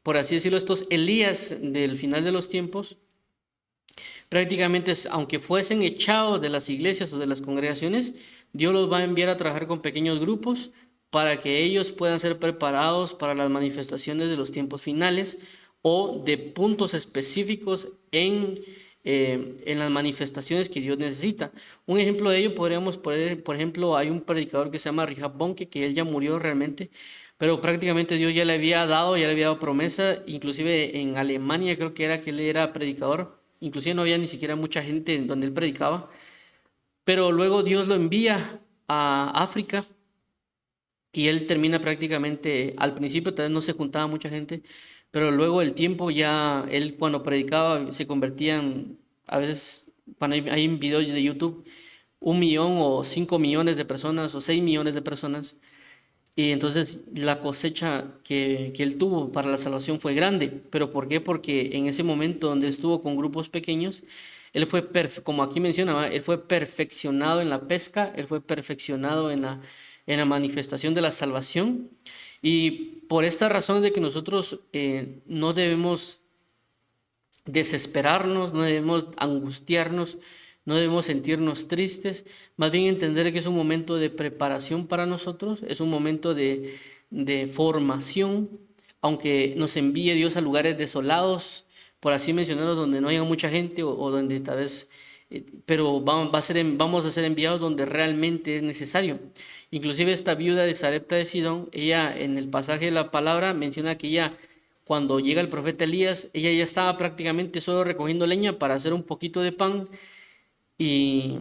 por así decirlo, estos Elías del final de los tiempos, prácticamente aunque fuesen echados de las iglesias o de las congregaciones, Dios los va a enviar a trabajar con pequeños grupos para que ellos puedan ser preparados para las manifestaciones de los tiempos finales o de puntos específicos en las manifestaciones que Dios necesita. Un ejemplo de ello podríamos poner, por ejemplo, hay un predicador que se llama Reinhard Bonnke, que él ya murió realmente, pero prácticamente Dios ya le había dado promesa, inclusive en Alemania creo que era que él era predicador, inclusive no había ni siquiera mucha gente en donde él predicaba, pero luego Dios lo envía a África y él termina prácticamente, al principio tal vez no se juntaba mucha gente, pero luego el tiempo ya, él cuando predicaba se convertían, a veces, cuando hay videos de YouTube, 1 millón o 5 millones de personas o 6 millones de personas. Y entonces la cosecha que él tuvo para la salvación fue grande. ¿Pero por qué? Porque en ese momento donde estuvo con grupos pequeños, él fue, como aquí mencionaba, él fue perfeccionado en la pesca, él fue perfeccionado en la manifestación de la salvación. Y por esta razón de que nosotros no debemos desesperarnos, no debemos angustiarnos, no debemos sentirnos tristes, más bien entender que es un momento de preparación para nosotros, es un momento de formación, aunque nos envíe Dios a lugares desolados, por así mencionarlos, donde no haya mucha gente o donde tal vez, pero vamos a ser enviados donde realmente es necesario. Inclusive esta viuda de Sarepta de Sidón, ella en el pasaje de la palabra menciona que ella, cuando llega el profeta Elías, ella ya estaba prácticamente solo recogiendo leña para hacer un poquito de pan y,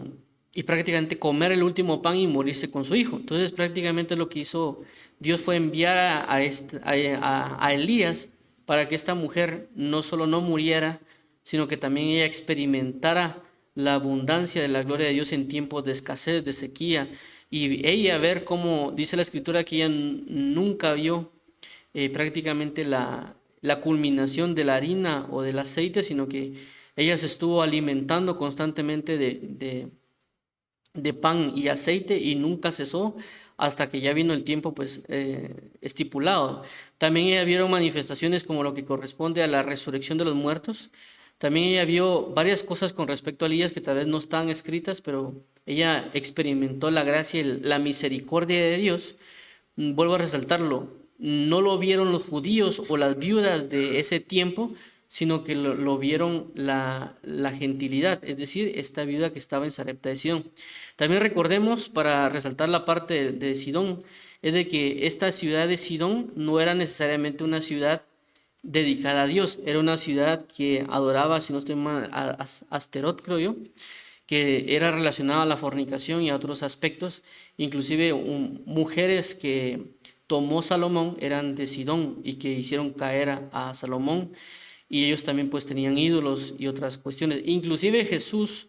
y prácticamente comer el último pan y morirse con su hijo. Entonces prácticamente lo que hizo Dios fue enviar a Elías para que esta mujer no solo no muriera, sino que también ella experimentara la abundancia de la gloria de Dios en tiempos de escasez, de sequía, y ella ver cómo dice la escritura que ella nunca vio prácticamente la culminación de la harina o del aceite, sino que ella se estuvo alimentando constantemente de pan y aceite y nunca cesó hasta que ya vino el tiempo pues estipulado. También ella vieron manifestaciones como lo que corresponde a la resurrección de los muertos. También ella vio varias cosas con respecto a Elías que tal vez no están escritas, pero ella experimentó la gracia y la misericordia de Dios. Vuelvo a resaltarlo, no lo vieron los judíos o las viudas de ese tiempo, sino que lo vieron la gentilidad, es decir, esta viuda que estaba en Sarepta de Sidón. También recordemos, para resaltar la parte de Sidón, es de que esta ciudad de Sidón no era necesariamente una ciudad dedicada a Dios, era una ciudad que adoraba, si no estoy mal, a Asterot, creo yo, que era relacionada a la fornicación y a otros aspectos. Inclusive mujeres que tomó Salomón eran de Sidón y que hicieron caer a Salomón, y ellos también pues tenían ídolos y otras cuestiones. Inclusive Jesús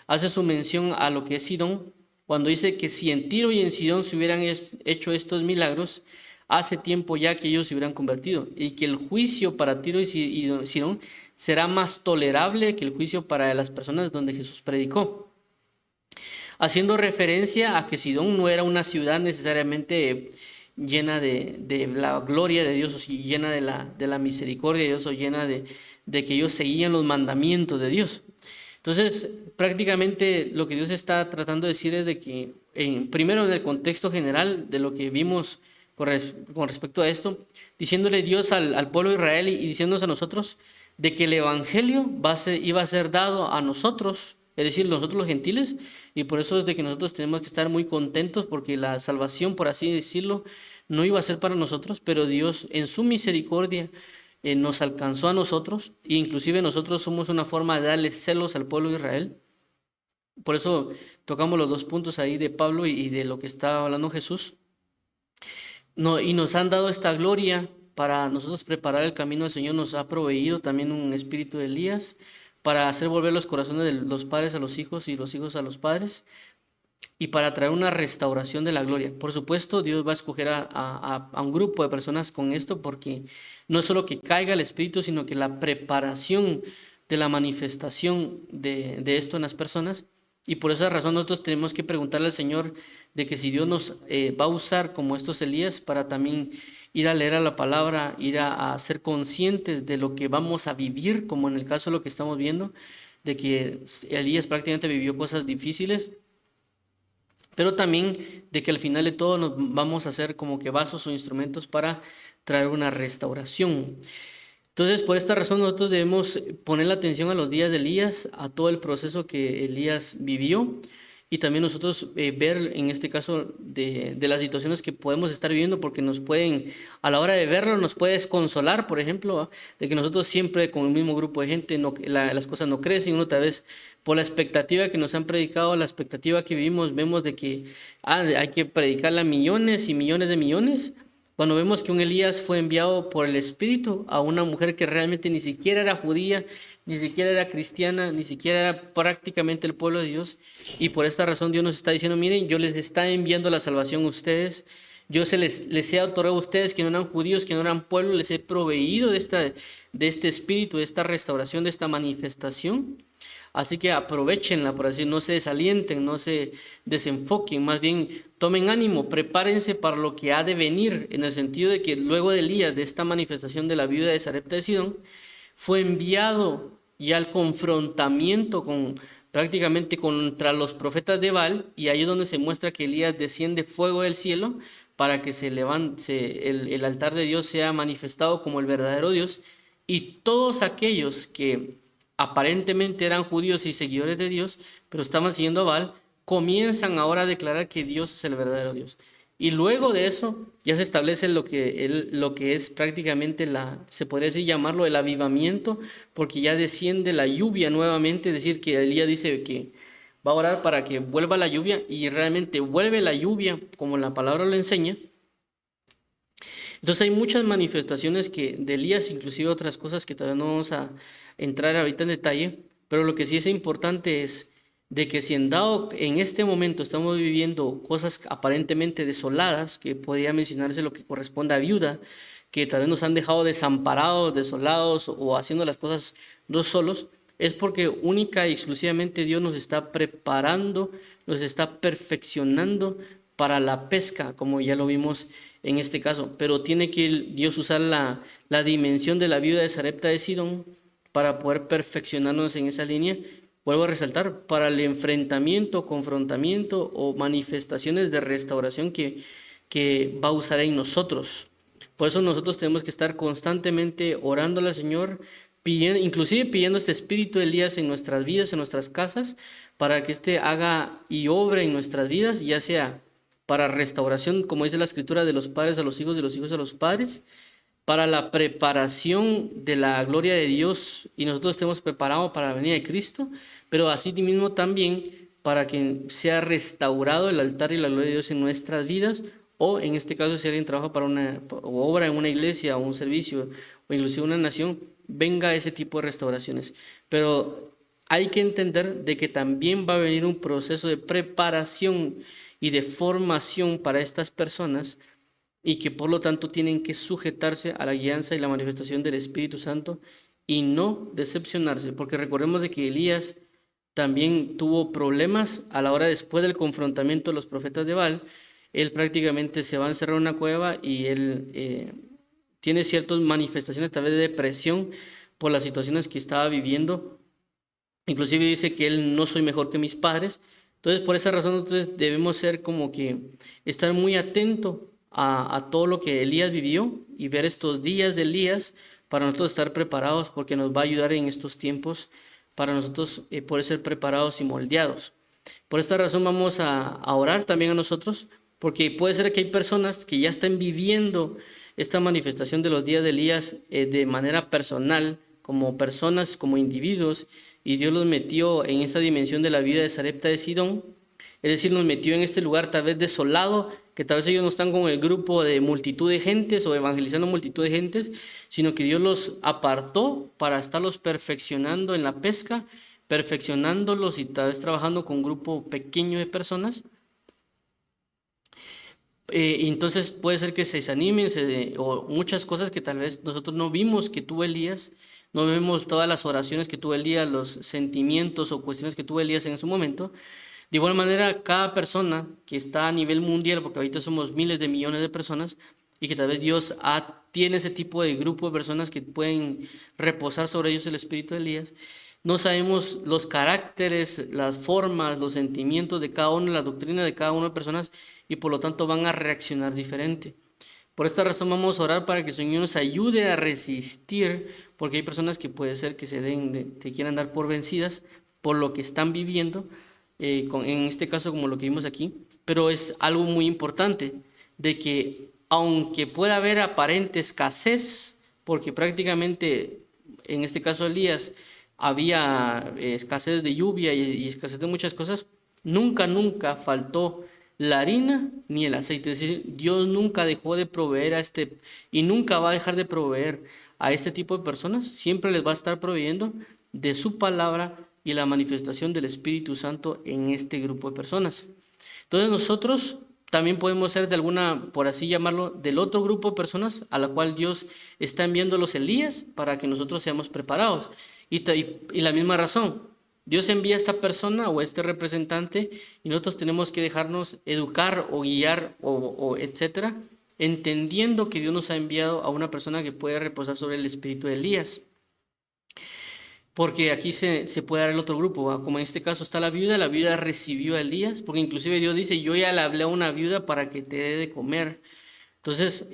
hace su mención a lo que es Sidón cuando dice que si en Tiro y en Sidón se hubieran hecho estos milagros, hace tiempo ya que ellos se hubieran convertido, y que el juicio para Tiro y Sidón será más tolerable que el juicio para las personas donde Jesús predicó, haciendo referencia a que Sidón no era una ciudad necesariamente llena de la gloria de Dios, o llena de la misericordia de Dios, o llena de que ellos seguían los mandamientos de Dios. Entonces, prácticamente lo que Dios está tratando de decir es de que, primero en el contexto general de lo que vimos con respecto a esto, diciéndole Dios al pueblo de Israel y diciéndonos a nosotros de que el evangelio iba a ser dado a nosotros, es decir, nosotros los gentiles, y por eso es de que nosotros tenemos que estar muy contentos porque la salvación, por así decirlo, no iba a ser para nosotros, pero Dios en su misericordia nos alcanzó a nosotros, e inclusive nosotros somos una forma de darle celos al pueblo de Israel. Por eso tocamos los dos puntos ahí de Pablo y de lo que está hablando Jesús. No, y nos han dado esta gloria para nosotros preparar el camino del Señor. Nos ha proveído también un espíritu de Elías para hacer volver los corazones de los padres a los hijos y los hijos a los padres, y para traer una restauración de la gloria. Por supuesto, Dios va a escoger a un grupo de personas con esto, porque no es solo que caiga el Espíritu, sino que la preparación de la manifestación de esto en las personas. Y por esa razón nosotros tenemos que preguntarle al Señor de que si Dios nos va a usar como estos Elías para también ir a leer a la palabra, ir a ser conscientes de lo que vamos a vivir, como en el caso de lo que estamos viendo, de que Elías prácticamente vivió cosas difíciles, pero también de que al final de todo nos vamos a hacer como que vasos o instrumentos para traer una restauración. Entonces, por esta razón nosotros debemos poner la atención a los días de Elías, a todo el proceso que Elías vivió, y también nosotros ver en este caso de las situaciones que podemos estar viviendo, porque nos pueden, a la hora de verlo, nos puede desconsolar, por ejemplo, de que nosotros siempre con el mismo grupo de gente las cosas no crecen, uno tal vez por la expectativa que nos han predicado, la expectativa que vivimos, vemos de que hay que predicarla a millones y millones de millones, cuando vemos que un Elías fue enviado por el Espíritu a una mujer que realmente ni siquiera era judía, ni siquiera era cristiana, ni siquiera era prácticamente el pueblo de Dios, y por esta razón Dios nos está diciendo, miren, yo les está enviando la salvación a ustedes, yo les he otorgado a ustedes que no eran judíos, que no eran pueblo, les he proveído de este espíritu, de esta restauración, de esta manifestación. Así que aprovechenla, por así, no se desalienten, no se desenfoquen, más bien tomen ánimo, prepárense para lo que ha de venir, en el sentido de que luego de Elías, de esta manifestación de la viuda de Sarepta de Sidón, fue enviado y al confrontamiento prácticamente contra los profetas de Baal, y ahí es donde se muestra que Elías desciende fuego del cielo para que se levante, el altar de Dios sea manifestado como el verdadero Dios, y todos aquellos que aparentemente eran judíos y seguidores de Dios, pero estaban siguiendo a Baal, comienzan ahora a declarar que Dios es el verdadero Dios. Y luego de eso ya se establece lo que es prácticamente se podría decir llamarlo el avivamiento, porque ya desciende la lluvia nuevamente, es decir, que Elías dice que va a orar para que vuelva la lluvia y realmente vuelve la lluvia como la palabra lo enseña. Entonces hay muchas manifestaciones de Elías, inclusive otras cosas que todavía no vamos a entrar ahorita en detalle, pero lo que sí es importante es de que si en este momento estamos viviendo cosas aparentemente desoladas, que podría mencionarse lo que corresponde a viuda, que tal vez nos han dejado desamparados, desolados o haciendo las cosas dos solos, es porque única y exclusivamente Dios nos está preparando, nos está perfeccionando para la pesca, como ya lo vimos en este caso. Pero tiene que Dios usar la dimensión de la viuda de Sarepta de Sidón para poder perfeccionarnos en esa línea. Vuelvo a resaltar, para el enfrentamiento, confrontamiento o manifestaciones de restauración que va a usar en nosotros. Por eso nosotros tenemos que estar constantemente orando al Señor, inclusive pidiendo este espíritu de Elías en nuestras vidas, en nuestras casas, para que éste haga y obre en nuestras vidas, ya sea para restauración, como dice la escritura, de los padres a los hijos, de los hijos a los padres, para la preparación de la gloria de Dios y nosotros estemos preparados para la venida de Cristo, pero así mismo también para que sea restaurado el altar y la gloria de Dios en nuestras vidas, o en este caso si alguien trabaja para una obra en una iglesia o un servicio o inclusive una nación, venga ese tipo de restauraciones. Pero hay que entender de que también va a venir un proceso de preparación y de formación para estas personas y que por lo tanto tienen que sujetarse a la guianza y la manifestación del Espíritu Santo y no decepcionarse, porque recordemos de que Elías también tuvo problemas a la hora después del confrontamiento de los profetas de Baal. Él prácticamente se va a encerrar en una cueva y él tiene ciertas manifestaciones tal vez de depresión por las situaciones que estaba viviendo. Inclusive dice que él no soy mejor que mis padres. Entonces, por esa razón, nosotros debemos ser como que estar muy atento a todo lo que Elías vivió y ver estos días de Elías para nosotros estar preparados, porque nos va a ayudar en estos tiempos para nosotros poder ser preparados y moldeados. Por esta razón vamos a orar también a nosotros, porque puede ser que hay personas que ya estén viviendo esta manifestación de los días de Elías de manera personal, como personas, como individuos, y Dios los metió en esa dimensión de la vida de Sarepta de Sidón, es decir, nos metió en este lugar tal vez desolado, que tal vez ellos no están con el grupo de multitud de gentes o evangelizando multitud de gentes, sino que Dios los apartó para estarlos perfeccionando en la pesca, perfeccionándolos y tal vez trabajando con un grupo pequeño de personas. Entonces puede ser que se desanimen o muchas cosas que tal vez nosotros no vimos que tuvo Elías, no vemos todas las oraciones que tuvo Elías, los sentimientos o cuestiones que tuvo Elías en su momento. De igual manera, cada persona que está a nivel mundial, porque ahorita somos miles de millones de personas, y que tal vez Dios tiene ese tipo de grupo de personas que pueden reposar sobre ellos el espíritu de Elías, no sabemos los caracteres, las formas, los sentimientos de cada uno, la doctrina de cada una de las personas, y por lo tanto van a reaccionar diferente. Por esta razón vamos a orar para que el Señor nos ayude a resistir, porque hay personas que puede ser que que quieran dar por vencidas por lo que están viviendo, en este caso como lo que vimos aquí, pero es algo muy importante, de que aunque pueda haber aparente escasez, porque prácticamente en este caso Elías había escasez de lluvia y escasez de muchas cosas, nunca faltó la harina ni el aceite. Es decir, Dios nunca dejó de proveer y nunca va a dejar de proveer a este tipo de personas. Siempre les va a estar proveyendo de su palabra y la manifestación del Espíritu Santo en este grupo de personas. Entonces nosotros también podemos ser de alguna, por así llamarlo, del otro grupo de personas a la cual Dios está enviando los Elías para que nosotros seamos preparados. Y la misma razón, Dios envía a esta persona o a este representante y nosotros tenemos que dejarnos educar o guiar o etcétera, entendiendo que Dios nos ha enviado a una persona que puede reposar sobre el espíritu de Elías. porque aquí se puede dar el otro grupo, ¿va? Como en este caso está la viuda recibió a Elías, porque inclusive Dios dice, yo ya le hablé a una viuda para que te dé de comer. Entonces,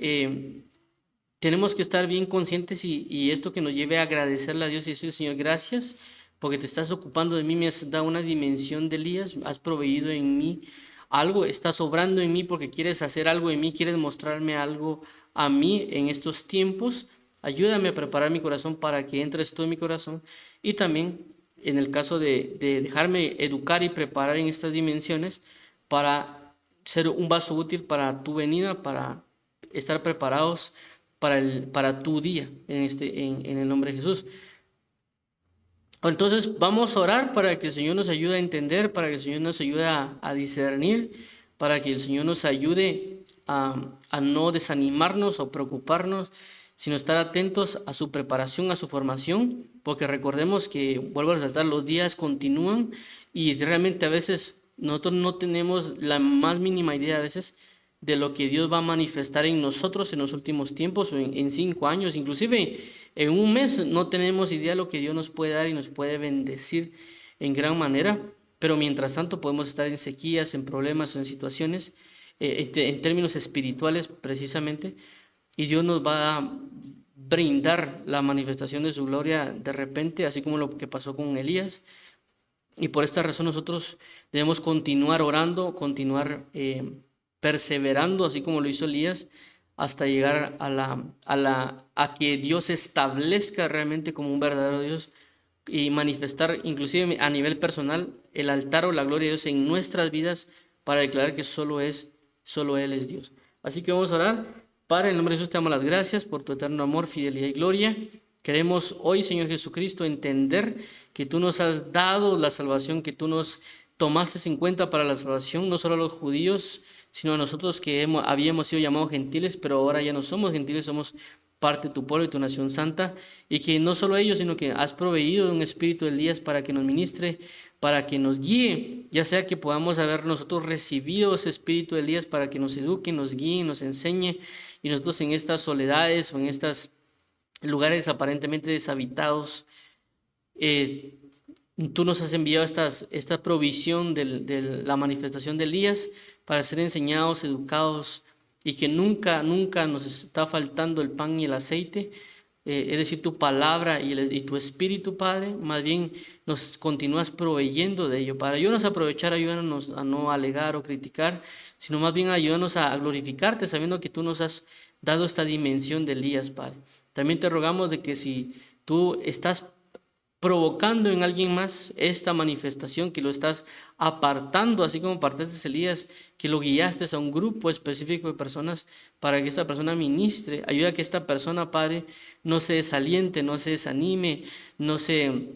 tenemos que estar bien conscientes y esto que nos lleve a agradecerle a Dios y decir, Señor, gracias, porque te estás ocupando de mí, me has dado una dimensión de Elías, has proveído en mí algo, estás obrando en mí porque quieres hacer algo en mí, quieres mostrarme algo a mí en estos tiempos. Ayúdame a preparar mi corazón para que entres tú en mi corazón. Y también en el caso de dejarme educar y preparar en estas dimensiones para ser un vaso útil para tu venida, para estar preparados para tu día en el nombre de Jesús. Entonces vamos a orar para que el Señor nos ayude a entender, para que el Señor nos ayude a discernir, para que el Señor nos ayude a no desanimarnos o preocuparnos, sino estar atentos a su preparación, a su formación, porque recordemos que, vuelvo a resaltar, los días continúan y realmente a veces nosotros no tenemos la más mínima idea a veces de lo que Dios va a manifestar en nosotros en los últimos tiempos o en 5 años, inclusive en un mes no tenemos idea de lo que Dios nos puede dar y nos puede bendecir en gran manera, pero mientras tanto podemos estar en sequías, en problemas o en situaciones, en términos espirituales precisamente, y Dios nos va a brindar la manifestación de su gloria de repente, así como lo que pasó con Elías. Y por esta razón nosotros debemos continuar orando, continuar perseverando, así como lo hizo Elías, hasta llegar a que Dios establezca realmente como un verdadero Dios y manifestar inclusive a nivel personal el altar o la gloria de Dios en nuestras vidas para declarar que solo Él es Dios. Así que vamos a orar. Padre, en el nombre de Jesús te damos las gracias por tu eterno amor, fidelidad y gloria. Queremos hoy, Señor Jesucristo, entender que tú nos has dado la salvación, que tú nos tomaste en cuenta para la salvación, no solo a los judíos, sino a nosotros que habíamos sido llamados gentiles, pero ahora ya no somos gentiles, somos parte de tu pueblo y tu nación santa, y que no solo ellos, sino que has proveído un espíritu de Elías para que nos ministre, para que nos guíe, ya sea que podamos haber nosotros recibido ese espíritu de Elías para que nos eduque, nos guíe, nos enseñe, y nosotros en estas soledades o en estos lugares aparentemente deshabitados, tú nos has enviado esta provisión de la manifestación de Elías para ser enseñados, educados y que nunca nos está faltando el pan y el aceite, es decir, tu palabra y tu espíritu, Padre, más bien nos continúas proveyendo de ello. Para ayúdanos a aprovechar, ayúdanos a no alegar o criticar, sino más bien ayúdanos a glorificarte, sabiendo que tú nos has dado esta dimensión de Elías, Padre. También te rogamos de que si tú estás provocando en alguien más esta manifestación, que lo estás apartando, así como apartaste a Elías, que lo guiaste a un grupo específico de personas para que esta persona ministre, ayuda a que esta persona, Padre, no se desaliente, no se desanime, no se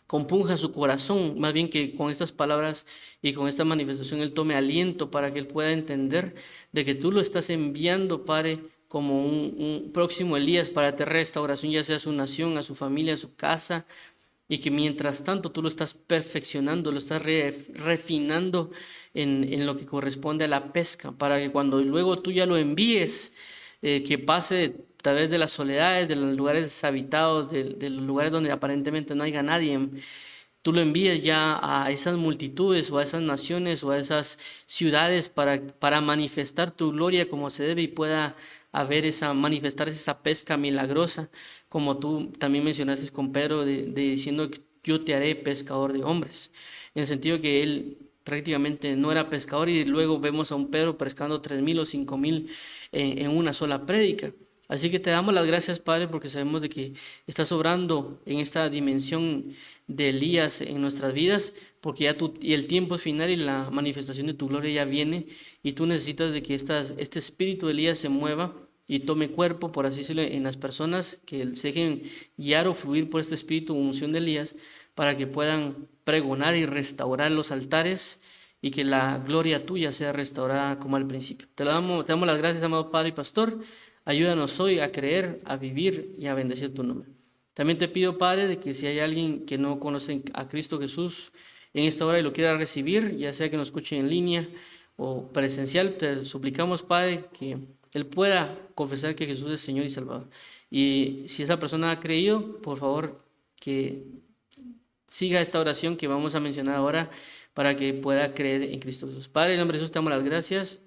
compunja su corazón, más bien que con estas palabras y con esta manifestación él tome aliento para que él pueda entender de que tú lo estás enviando, Padre, como un próximo Elías para traer restauración, ya sea a su nación, a su familia, a su casa, y que mientras tanto tú lo estás perfeccionando, lo estás refinando en lo que corresponde a la pesca, para que cuando luego tú ya lo envíes, que pase a través de las soledades, de los lugares deshabitados, de los lugares donde aparentemente no haya nadie, tú lo envíes ya a esas multitudes o a esas naciones o a esas ciudades para manifestar tu gloria como se debe y pueda manifestarse esa pesca milagrosa, como tú también mencionaste con Pedro, diciendo que yo te haré pescador de hombres, en el sentido que él prácticamente no era pescador y luego vemos a un Pedro pescando 3,000 o 5,000 en una sola prédica. Así que te damos las gracias, Padre, porque sabemos de que estás obrando en esta dimensión de Elías en nuestras vidas, porque ya y el tiempo es final y la manifestación de tu gloria ya viene, y tú necesitas de que este espíritu de Elías se mueva y tome cuerpo, por así decirlo, en las personas que se dejen guiar o fluir por este espíritu unción de Elías, para que puedan pregonar y restaurar los altares y que la gloria tuya sea restaurada como al principio. Te damos las gracias, amado Padre y Pastor. Ayúdanos hoy a creer, a vivir y a bendecir tu nombre. También te pido, Padre, de que si hay alguien que no conoce a Cristo Jesús en esta hora y lo quiera recibir, ya sea que nos escuche en línea o presencial, te suplicamos, Padre, que él pueda confesar que Jesús es Señor y Salvador. Y si esa persona ha creído, por favor, que siga esta oración que vamos a mencionar ahora para que pueda creer en Cristo Jesús. Padre, en el nombre de Jesús te damos las gracias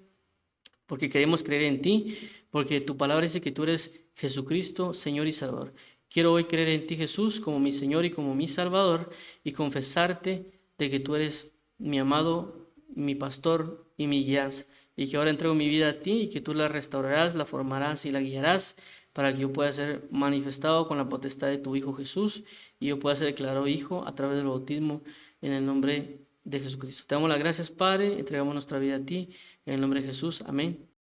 porque queremos creer en ti, porque tu palabra dice que tú eres Jesucristo, Señor y Salvador. Quiero hoy creer en ti, Jesús, como mi Señor y como mi Salvador, y confesarte de que tú eres mi amado, mi pastor y mi guianza, y que ahora entrego mi vida a ti y que tú la restaurarás, la formarás y la guiarás para que yo pueda ser manifestado con la potestad de tu Hijo Jesús y yo pueda ser declarado hijo a través del bautismo en el nombre de Jesucristo. Te damos las gracias, Padre, entregamos nuestra vida a ti, en el nombre de Jesús. Amén.